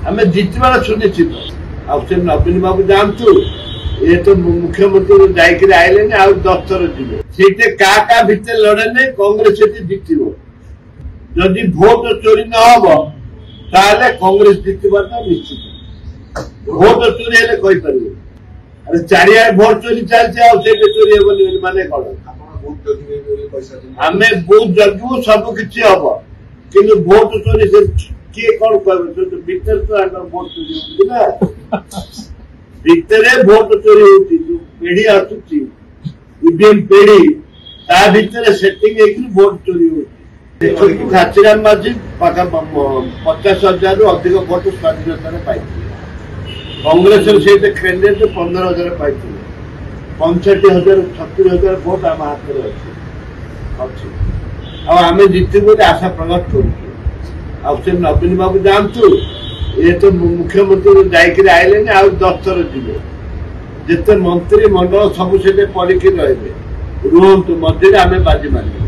आम जितबार सुनिश्चित से नवीन बाबू जातु ये तो मुख्यमंत्री जाकर आइले आ 10 थर जी से क्या भितर लड़े नहीं कांग्रेस जित जदि भोट चोरी न हम ताले कांग्रेस जितबार निश्चित भोट चोरी हेले कहीपर अरे चारिया भोट चोरी चलती चोरी हेबनी माने कौन आम बहुत जगू सब किसी हम कि भोट चोरी से किए कौन कह भीतर तो भोट चोरी होती ना भितर भोट चोरी होती जो पेढ़ी आसुची ईवीएम पेढ़ी ता भितर सेटिंग भोट चोरी होती घासीराम माझी पाखा 50,000 रु अधिक भोट स्वाधीनता पाई कांग्रेस सहित कैंडिडेट 15,000 पाई 65,000 70,000 भोट आम हाथ में अच्छी आम जितबू आशा प्रकट कर नवीन बाबू जातु ये तो मुख्यमंत्री जाकर आइले आ 10 थर जी जिते मंत्री मंडल सब से पड़िकी रही रुहतु मध्य आम बाजी मारे।